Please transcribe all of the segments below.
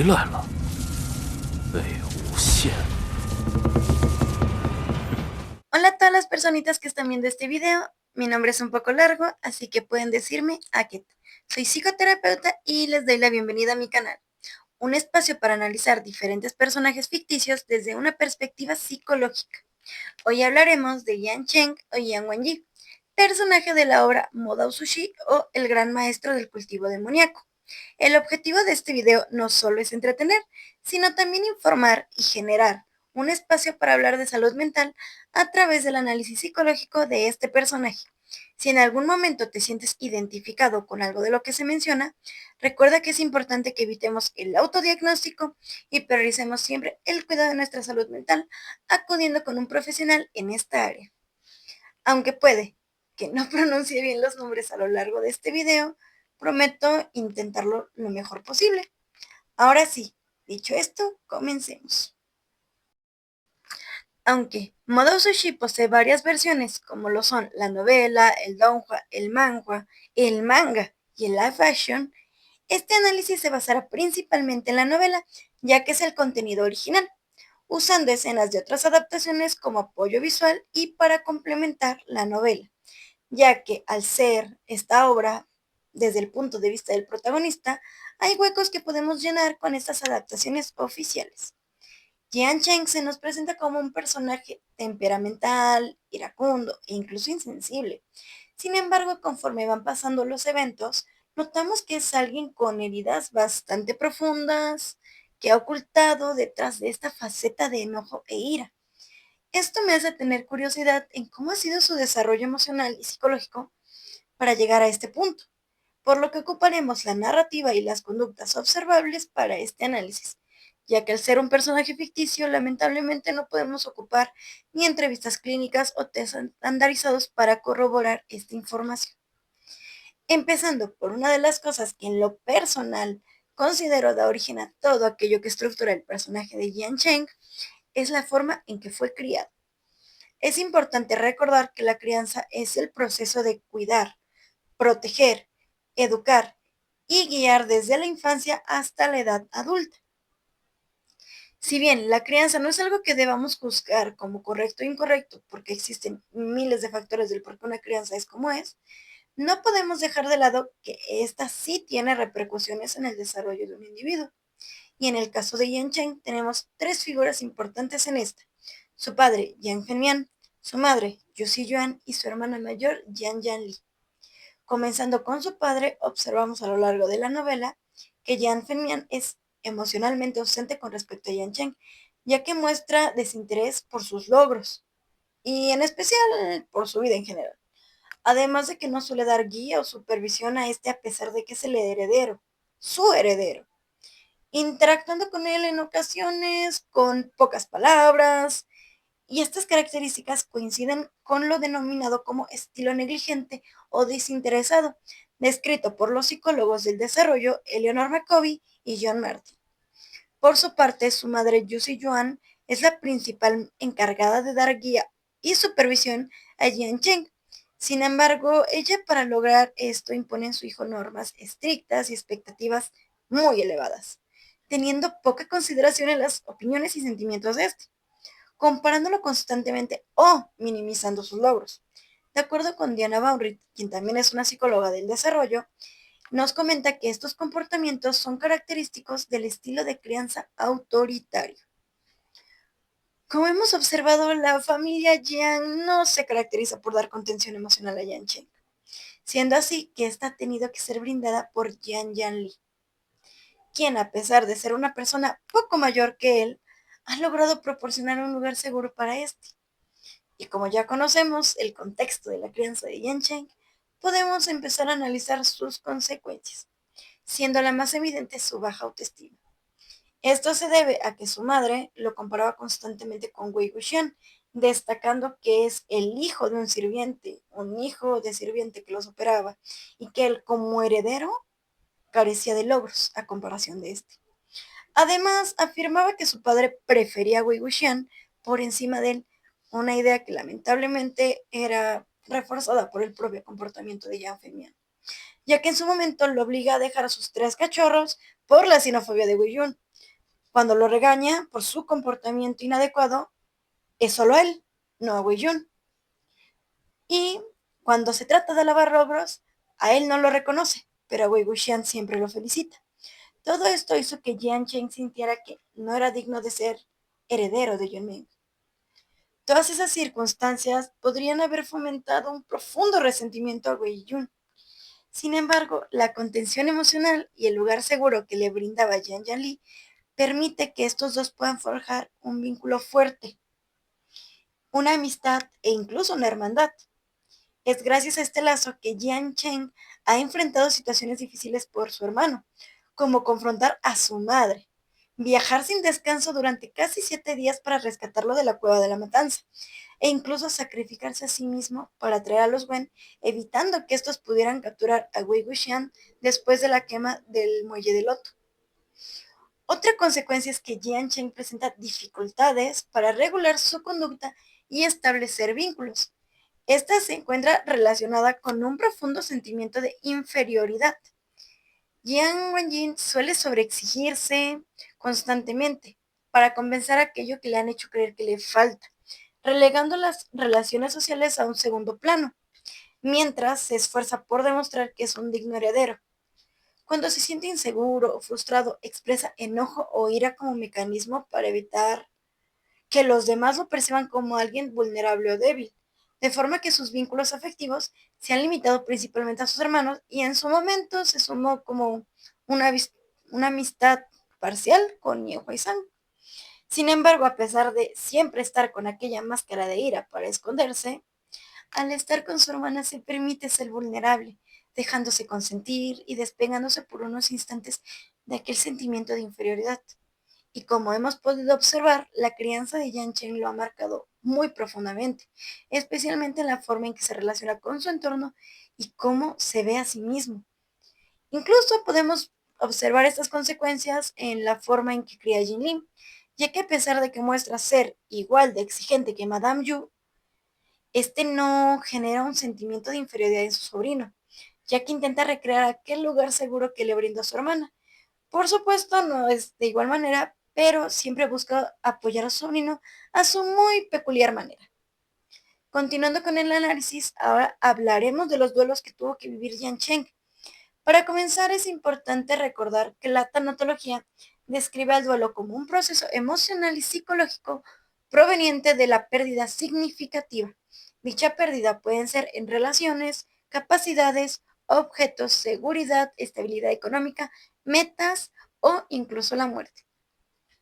来了？被诬陷。Hola a todas las personitas que están viendo este video. Mi nombre es un poco largo, así que pueden decirme Aket. Soy psicoterapeuta y les doy la bienvenida a mi canal, un espacio para analizar diferentes personajes ficticios desde una perspectiva psicológica. Hoy hablaremos de Yan Cheng o Yan Wenyi, personaje de la obra Modao Sushi o el gran maestro del cultivo demoníaco. El objetivo de este video no solo es entretener, sino también informar y generar un espacio para hablar de salud mental a través del análisis psicológico de este personaje. Si en algún momento te sientes identificado con algo de lo que se menciona, recuerda que es importante que evitemos el autodiagnóstico y prioricemos siempre el cuidado de nuestra salud mental acudiendo con un profesional en esta área. Aunque puede que no pronuncie bien los nombres a lo largo de este video, prometo intentarlo lo mejor posible. Ahora sí, dicho esto, comencemos. Aunque Modao Sushi posee varias versiones, como lo son la novela, el donghua, el manhwa, el manga y el live action, este análisis se basará principalmente en la novela, ya que es el contenido original, usando escenas de otras adaptaciones como apoyo visual y para complementar la novela, ya que al ser esta obra desde el punto de vista del protagonista, hay huecos que podemos llenar con estas adaptaciones oficiales. Jian Cheng se nos presenta como un personaje temperamental, iracundo e incluso insensible. Sin embargo, conforme van pasando los eventos, notamos que es alguien con heridas bastante profundas, que ha ocultado detrás de esta faceta de enojo e ira. Esto me hace tener curiosidad en cómo ha sido su desarrollo emocional y psicológico para llegar a este punto, por lo que ocuparemos la narrativa y las conductas observables para este análisis, ya que al ser un personaje ficticio, lamentablemente no podemos ocupar ni entrevistas clínicas o test estandarizados para corroborar esta información. Empezando por una de las cosas que en lo personal considero da origen a todo aquello que estructura el personaje de Jian Cheng, es la forma en que fue criado. Es importante recordar que la crianza es el proceso de cuidar, proteger, educar y guiar desde la infancia hasta la edad adulta. Si bien la crianza no es algo que debamos juzgar como correcto o incorrecto, porque existen miles de factores del por qué una crianza es como es, no podemos dejar de lado que esta sí tiene repercusiones en el desarrollo de un individuo. Y en el caso de Yan Chen tenemos tres figuras importantes en esta: su padre, Yang Fenmian, su madre, Yusi Yuan, y su hermana mayor, Yan Yanli. Comenzando con su padre, observamos a lo largo de la novela que Yan Fenmian es emocionalmente ausente con respecto a Yan Chen, ya que muestra desinterés por sus logros y en especial por su vida en general. Además de que no suele dar guía o supervisión a este a pesar de que es el heredero, su heredero, interactuando con él en ocasiones con pocas palabras, y estas características coinciden con lo denominado como estilo negligente o desinteresado, descrito por los psicólogos del desarrollo Eleanor McCovey y John Martin. Por su parte, su madre Yusi Yuan es la principal encargada de dar guía y supervisión a Jian Cheng. Sin embargo, ella para lograr esto impone en su hijo normas estrictas y expectativas muy elevadas, teniendo poca consideración en las opiniones y sentimientos de este, comparándolo constantemente o minimizando sus logros. De acuerdo con Diana Baumricht, quien también es una psicóloga del desarrollo, nos comenta que estos comportamientos son característicos del estilo de crianza autoritario. Como hemos observado, la familia Jiang no se caracteriza por dar contención emocional a Yan Chen, siendo así que esta ha tenido que ser brindada por Yan Yanli, quien, a pesar de ser una persona poco mayor que él, ha logrado proporcionar un lugar seguro para este. Y como ya conocemos el contexto de la crianza de Yan Chen, podemos empezar a analizar sus consecuencias, siendo la más evidente su baja autoestima. Esto se debe a que su madre lo comparaba constantemente con Wei Wuxian, destacando que es el hijo de un hijo de sirviente que lo superaba, y que él como heredero carecía de logros a comparación de este. Además, afirmaba que su padre prefería a Wei Wuxian por encima de él, una idea que lamentablemente era reforzada por el propio comportamiento de Yang Fengmian, ya que en su momento lo obliga a dejar a sus tres cachorros por la xenofobia de Wei Yun. Cuando lo regaña por su comportamiento inadecuado, es solo a él, no a Wei Yun. Y cuando se trata de lavar logros, a él no lo reconoce, pero a Wei Wuxian siempre lo felicita. Todo esto hizo que Jian Cheng sintiera que no era digno de ser heredero de Yunming. Todas esas circunstancias podrían haber fomentado un profundo resentimiento a Wei Yun. Sin embargo, la contención emocional y el lugar seguro que le brindaba Jian Yanli permite que estos dos puedan forjar un vínculo fuerte, una amistad e incluso una hermandad. Es gracias a este lazo que Jian Cheng ha enfrentado situaciones difíciles por su hermano, como confrontar a su madre, viajar sin descanso durante casi 7 días para rescatarlo de la cueva de la matanza, e incluso sacrificarse a sí mismo para traer a los Wen, evitando que estos pudieran capturar a Wei Wuxian después de la quema del muelle de Loto. Otra consecuencia es que Jian Cheng presenta dificultades para regular su conducta y establecer vínculos. Esta se encuentra relacionada con un profundo sentimiento de inferioridad. Jiang Wenjin suele sobreexigirse constantemente para compensar aquello que le han hecho creer que le falta, relegando las relaciones sociales a un segundo plano, mientras se esfuerza por demostrar que es un digno heredero. Cuando se siente inseguro o frustrado, expresa enojo o ira como mecanismo para evitar que los demás lo perciban como alguien vulnerable o débil, de forma que sus vínculos afectivos se han limitado principalmente a sus hermanos y en su momento se sumó como una, una amistad parcial con Niu Huaizan. Sin embargo, a pesar de siempre estar con aquella máscara de ira para esconderse, al estar con su hermana se permite ser vulnerable, dejándose consentir y despegándose por unos instantes de aquel sentimiento de inferioridad. Y como hemos podido observar, la crianza de Yan Chen lo ha marcado muy profundamente, especialmente en la forma en que se relaciona con su entorno y cómo se ve a sí mismo. Incluso podemos observar estas consecuencias en la forma en que cría Jin Lim, ya que a pesar de que muestra ser igual de exigente que Madame Yu, este no genera un sentimiento de inferioridad en su sobrino, ya que intenta recrear aquel lugar seguro que le brindó su hermana. Por supuesto, no es de igual manera, pero siempre busca apoyar a su sobrino a su muy peculiar manera. Continuando con el análisis, ahora hablaremos de los duelos que tuvo que vivir Yan Cheng. Para comenzar, es importante recordar que la tanatología describe al duelo como un proceso emocional y psicológico proveniente de la pérdida significativa. Dicha pérdida puede ser en relaciones, capacidades, objetos, seguridad, estabilidad económica, metas o incluso la muerte.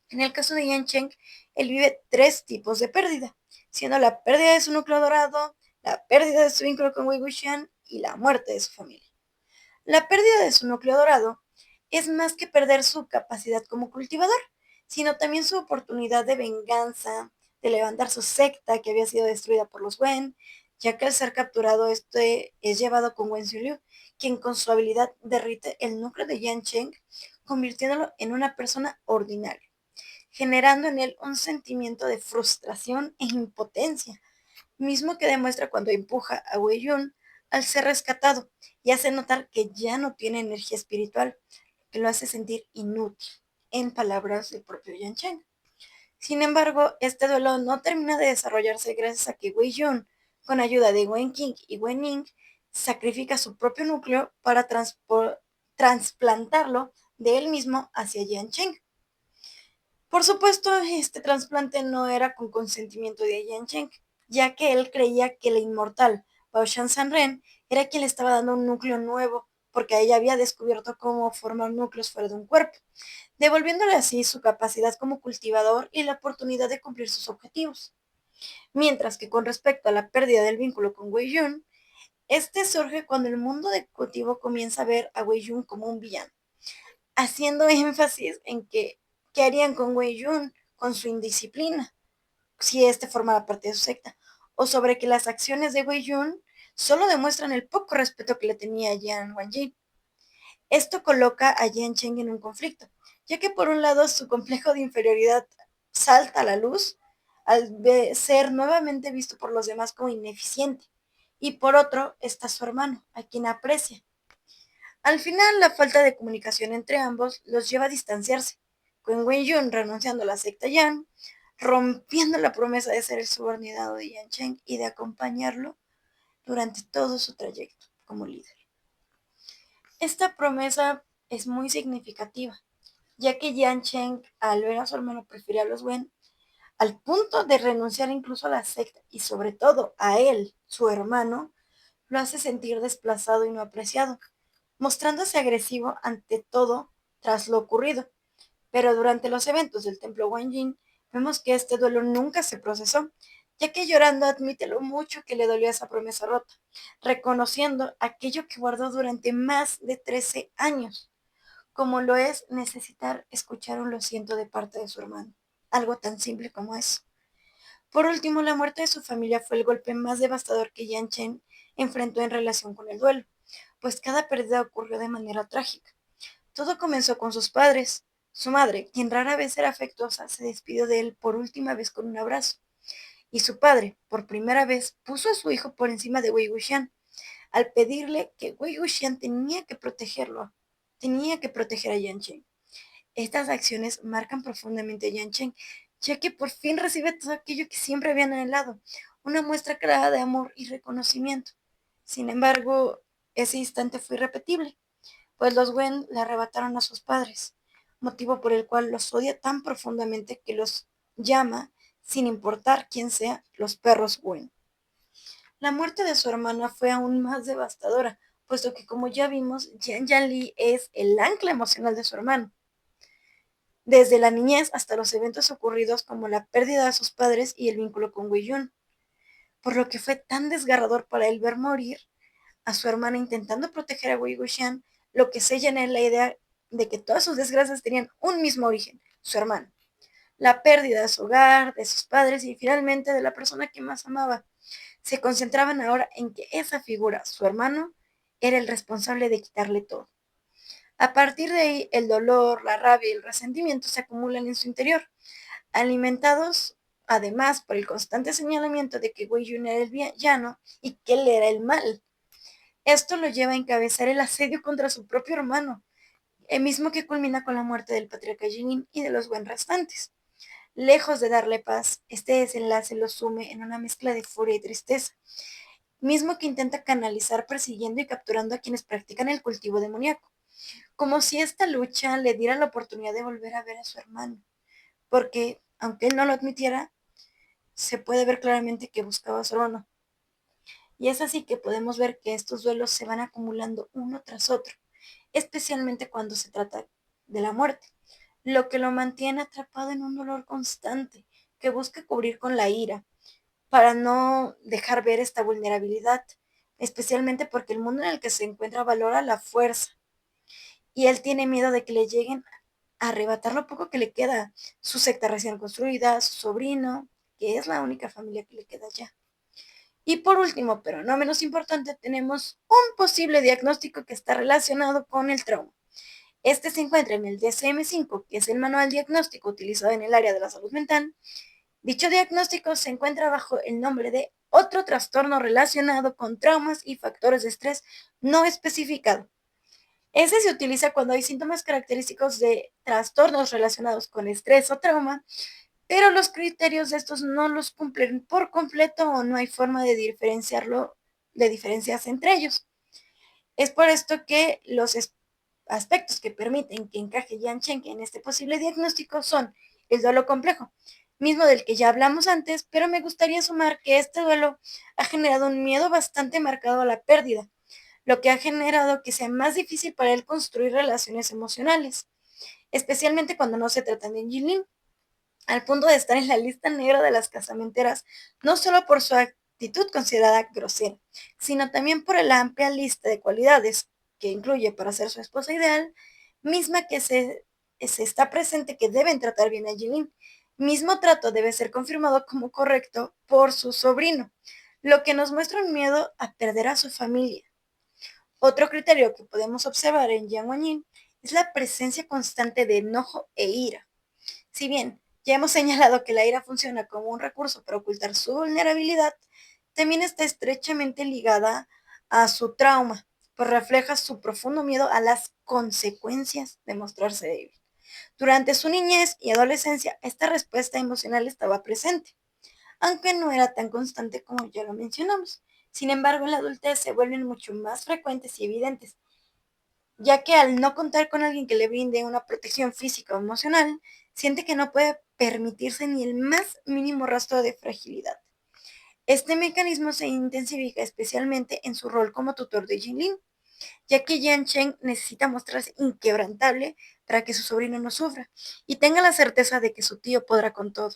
En el caso de Yan Cheng, él vive 3 tipos de pérdida, siendo la pérdida de su núcleo dorado, la pérdida de su vínculo con Wei Wuxian y la muerte de su familia. La pérdida de su núcleo dorado es más que perder su capacidad como cultivador, sino también su oportunidad de venganza, de levantar su secta que había sido destruida por los Wen, ya que al ser capturado este es llevado con Wen Xiuliu, quien con su habilidad derrite el núcleo de Yan Cheng, convirtiéndolo en una persona ordinaria, generando en él un sentimiento de frustración e impotencia, mismo que demuestra cuando empuja a Wei Yun al ser rescatado y hace notar que ya no tiene energía espiritual, que lo hace sentir inútil, en palabras del propio Yan Chen. Sin embargo, este duelo no termina de desarrollarse gracias a que Wei Yun, con ayuda de Wen Qing y Wen Ning, sacrifica su propio núcleo para trasplantarlo de él mismo hacia Yan Chen. Por supuesto, este trasplante no era con consentimiento de Yan Chen, ya que él creía que la inmortal Bao Shan Sanren era quien le estaba dando un núcleo nuevo, porque ella había descubierto cómo formar núcleos fuera de un cuerpo, devolviéndole así su capacidad como cultivador y la oportunidad de cumplir sus objetivos. Mientras que con respecto a la pérdida del vínculo con Wei Yun, este surge cuando el mundo de cultivo comienza a ver a Wei Yun como un villano, haciendo énfasis en que qué harían con Wei Yun con su indisciplina, si éste formaba parte de su secta, o sobre que las acciones de Wei Yun solo demuestran el poco respeto que le tenía a Jian Wanjin. Esto coloca a Yan Cheng en un conflicto, ya que por un lado su complejo de inferioridad salta a la luz al ser nuevamente visto por los demás como ineficiente, y por otro está su hermano, a quien aprecia. Al final, la falta de comunicación entre ambos los lleva a distanciarse, con Wei-yun renunciando a la secta Yan, rompiendo la promesa de ser el subordinado de Yan Chen y de acompañarlo durante todo su trayecto como líder. Esta promesa es muy significativa, ya que Yan Chen, al ver a su hermano preferir a los Wen, al punto de renunciar incluso a la secta y sobre todo a él, su hermano, lo hace sentir desplazado y no apreciado, mostrándose agresivo ante todo tras lo ocurrido. Pero durante los eventos del templo Wanjin, vemos que este duelo nunca se procesó, ya que llorando admite lo mucho que le dolió esa promesa rota, reconociendo aquello que guardó durante más de 13 años, como lo es necesitar escuchar un lo siento de parte de su hermano, algo tan simple como eso. Por último, la muerte de su familia fue el golpe más devastador que Yan Chen enfrentó en relación con el duelo, pues cada pérdida ocurrió de manera trágica. Todo comenzó con sus padres. Su madre, quien rara vez era afectuosa, se despidió de él por última vez con un abrazo. Y su padre, por primera vez, puso a su hijo por encima de Wei Wuxian, al pedirle que Wei Wuxian tenía que proteger a Yan Chen. Estas acciones marcan profundamente a Yan Chen, ya que por fin recibe todo aquello que siempre habían anhelado, una muestra clara de amor y reconocimiento. Sin embargo, ese instante fue irrepetible, pues los Wen le arrebataron a sus padres, motivo por el cual los odia tan profundamente que los llama, sin importar quién sea, los perros Wen. La muerte de su hermana fue aún más devastadora, puesto que como ya vimos, Jian Yanli es el ancla emocional de su hermano, desde la niñez hasta los eventos ocurridos como la pérdida de sus padres y el vínculo con Wei Yun, por lo que fue tan desgarrador para él ver morir a su hermana intentando proteger a Wei Wuxian, lo que sella en él la idea de que todas sus desgracias tenían un mismo origen, su hermano. La pérdida de su hogar, de sus padres y finalmente de la persona que más amaba, se concentraban ahora en que esa figura, su hermano, era el responsable de quitarle todo. A partir de ahí, el dolor, la rabia y el resentimiento se acumulan en su interior, alimentados además por el constante señalamiento de que Wei Yun era el villano y que él era el mal. Esto lo lleva a encabezar el asedio contra su propio hermano, el mismo que culmina con la muerte del patriarca Jin y de los Wen restantes. Lejos de darle paz, este desenlace lo sume en una mezcla de furia y tristeza, mismo que intenta canalizar persiguiendo y capturando a quienes practican el cultivo demoníaco, como si esta lucha le diera la oportunidad de volver a ver a su hermano, porque, aunque él no lo admitiera, se puede ver claramente que buscaba a su hermano. Y es así que podemos ver que estos duelos se van acumulando uno tras otro, especialmente cuando se trata de la muerte, lo que lo mantiene atrapado en un dolor constante que busca cubrir con la ira, para no dejar ver esta vulnerabilidad, especialmente porque el mundo en el que se encuentra valora la fuerza y él tiene miedo de que le lleguen a arrebatar lo poco que le queda, su secta recién construida, su sobrino, que es la única familia que le queda ya. Y por último, pero no menos importante, tenemos un posible diagnóstico que está relacionado con el trauma. Este se encuentra en el DSM-5, que es el manual diagnóstico utilizado en el área de la salud mental. Dicho diagnóstico se encuentra bajo el nombre de otro trastorno relacionado con traumas y factores de estrés no especificado. Ese se utiliza cuando hay síntomas característicos de trastornos relacionados con estrés o trauma, pero los criterios de estos no los cumplen por completo o no hay forma de diferenciarse entre ellos. Es por esto que los aspectos que permiten que encaje Yan Chen en este posible diagnóstico son el duelo complejo, mismo del que ya hablamos antes, pero me gustaría sumar que este duelo ha generado un miedo bastante marcado a la pérdida, lo que ha generado que sea más difícil para él construir relaciones emocionales, especialmente cuando no se trata de Jilin, al punto de estar en la lista negra de las casamenteras, no solo por su actitud considerada grosera, sino también por la amplia lista de cualidades que incluye para ser su esposa ideal, misma que se está presente que deben tratar bien a Jilin. Mismo trato debe ser confirmado como correcto por su sobrino, lo que nos muestra un miedo a perder a su familia. Otro criterio que podemos observar en Yang Wanyin es la presencia constante de enojo e ira. Si bien ya hemos señalado que la ira funciona como un recurso para ocultar su vulnerabilidad, también está estrechamente ligada a su trauma, pues refleja su profundo miedo a las consecuencias de mostrarse débil. Durante su niñez y adolescencia, esta respuesta emocional estaba presente, aunque no era tan constante como ya lo mencionamos. Sin embargo, en la adultez se vuelven mucho más frecuentes y evidentes, ya que al no contar con alguien que le brinde una protección física o emocional, siente que no puede permitirse ni el más mínimo rastro de fragilidad. Este mecanismo se intensifica especialmente en su rol como tutor de Jinlin, ya que Jian Cheng necesita mostrarse inquebrantable para que su sobrino no sufra y tenga la certeza de que su tío podrá con todo.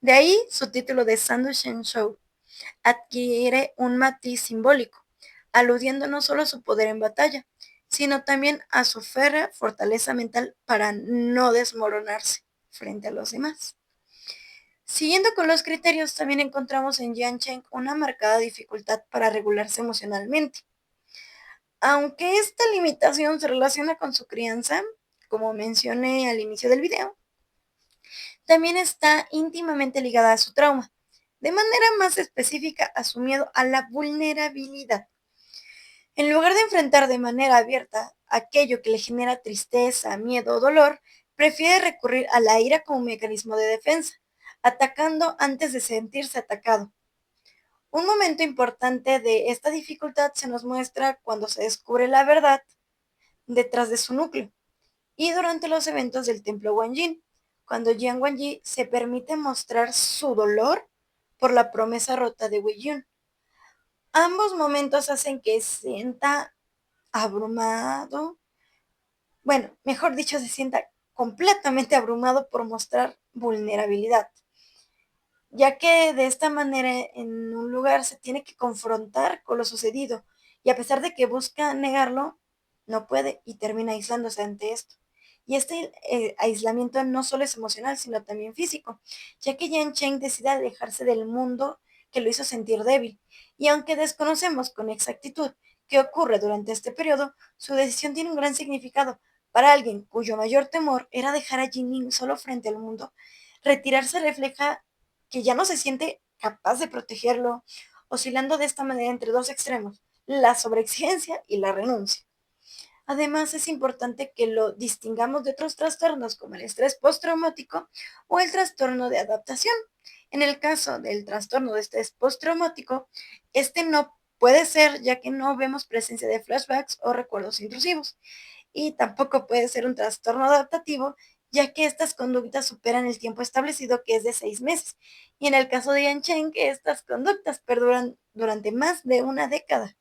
De ahí su título de Sandu Shen Shou adquiere un matiz simbólico, aludiendo no solo a su poder en batalla, sino también a su férrea fortaleza mental para no desmoronarse frente a los demás. Siguiendo con los criterios, también encontramos en Jian Cheng una marcada dificultad para regularse emocionalmente. Aunque esta limitación se relaciona con su crianza, como mencioné al inicio del video, también está íntimamente ligada a su trauma, de manera más específica a su miedo a la vulnerabilidad. En lugar de enfrentar de manera abierta aquello que le genera tristeza, miedo o dolor, prefiere recurrir a la ira como mecanismo de defensa, atacando antes de sentirse atacado. Un momento importante de esta dificultad se nos muestra cuando se descubre la verdad detrás de su núcleo y durante los eventos del templo Wanjin, cuando Jiang Wanji se permite mostrar su dolor por la promesa rota de Wei Yun. Ambos momentos hacen que se sienta abrumado, bueno, mejor dicho, se sienta completamente abrumado por mostrar vulnerabilidad, ya que de esta manera en un lugar se tiene que confrontar con lo sucedido y a pesar de que busca negarlo, no puede y termina aislándose ante esto. Y este aislamiento no solo es emocional, sino también físico, ya que Yan Cheng decide alejarse del mundo que lo hizo sentir débil. Y aunque desconocemos con exactitud qué ocurre durante este periodo, su decisión tiene un gran significado. Para alguien cuyo mayor temor era dejar a Jinling solo frente al mundo, retirarse refleja que ya no se siente capaz de protegerlo, oscilando de esta manera entre dos extremos, la sobreexigencia y la renuncia. Además, es importante que lo distingamos de otros trastornos como el estrés postraumático o el trastorno de adaptación. En el caso del trastorno de estrés postraumático, este no puede ser ya que no vemos presencia de flashbacks o recuerdos intrusivos. Y tampoco puede ser un trastorno adaptativo, ya que estas conductas superan el tiempo establecido que es de 6 meses. Y en el caso de Yan Chen, que estas conductas perduran durante más de una década.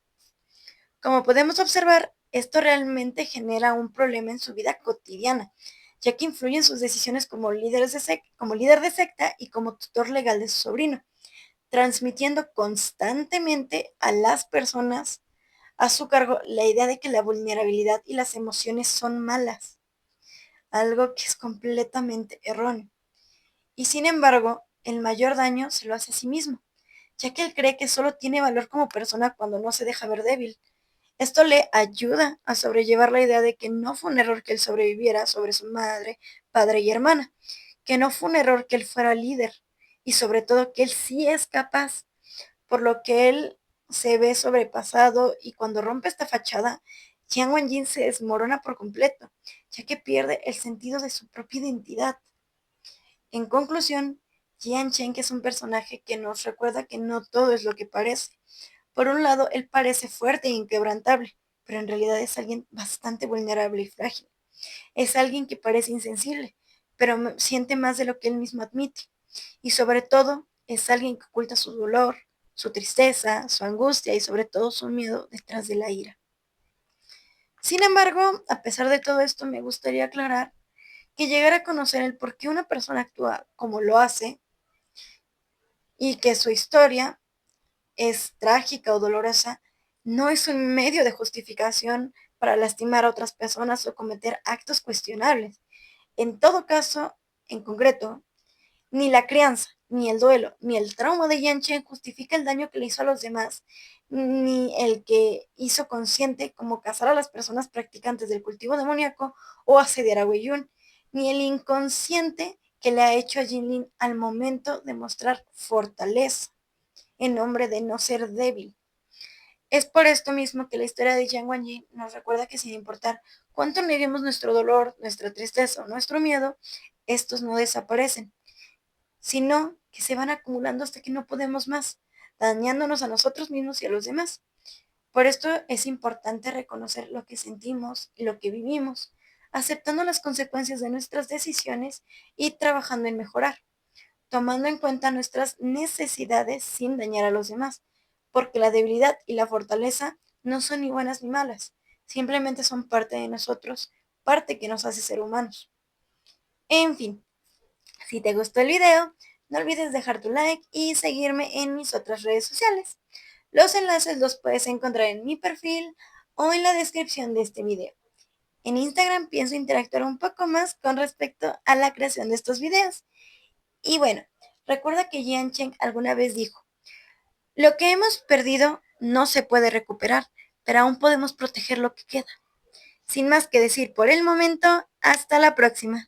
Como podemos observar, esto realmente genera un problema en su vida cotidiana, ya que influye en sus decisiones como líder de secta y como tutor legal de su sobrino, transmitiendo constantemente a las personas a su cargo la idea de que la vulnerabilidad y las emociones son malas, algo que es completamente erróneo. Y sin embargo, el mayor daño se lo hace a sí mismo, ya que él cree que solo tiene valor como persona cuando no se deja ver débil. Esto le ayuda a sobrellevar la idea de que no fue un error que él sobreviviera sobre su madre, padre y hermana, que no fue un error que él fuera líder y sobre todo que él sí es capaz, por lo que él se ve sobrepasado y cuando rompe esta fachada, Jiang Wanjin se desmorona por completo, ya que pierde el sentido de su propia identidad. En conclusión, Jian Chen es un personaje que nos recuerda que no todo es lo que parece. Por un lado, él parece fuerte e inquebrantable, pero en realidad es alguien bastante vulnerable y frágil. Es alguien que parece insensible, pero siente más de lo que él mismo admite. Y sobre todo, es alguien que oculta su dolor, su tristeza, su angustia y sobre todo su miedo detrás de la ira. Sin embargo, a pesar de todo esto, me gustaría aclarar que llegar a conocer el por qué una persona actúa como lo hace y que su historia es trágica o dolorosa, no es un medio de justificación para lastimar a otras personas o cometer actos cuestionables. En todo caso, en concreto, ni la crianza, ni el duelo, ni el trauma de Yan Chen justifica el daño que le hizo a los demás, ni el que hizo consciente como cazar a las personas practicantes del cultivo demoníaco o asediar a Wei Yun, ni el inconsciente que le ha hecho a Jinlin al momento de mostrar fortaleza en nombre de no ser débil. Es por esto mismo que la historia de Jiang Wanyi nos recuerda que sin importar cuánto neguemos nuestro dolor, nuestra tristeza o nuestro miedo, estos no desaparecen, sino que se van acumulando hasta que no podemos más, dañándonos a nosotros mismos y a los demás. Por esto es importante reconocer lo que sentimos y lo que vivimos, aceptando las consecuencias de nuestras decisiones y trabajando en mejorar, tomando en cuenta nuestras necesidades sin dañar a los demás, porque la debilidad y la fortaleza no son ni buenas ni malas, simplemente son parte de nosotros, parte que nos hace ser humanos. En fin, si te gustó el video, no olvides dejar tu like y seguirme en mis otras redes sociales. Los enlaces los puedes encontrar en mi perfil o en la descripción de este video. En Instagram pienso interactuar un poco más con respecto a la creación de estos videos. Y bueno, recuerda que Jian Cheng alguna vez dijo, lo que hemos perdido no se puede recuperar, pero aún podemos proteger lo que queda. Sin más que decir por el momento, hasta la próxima.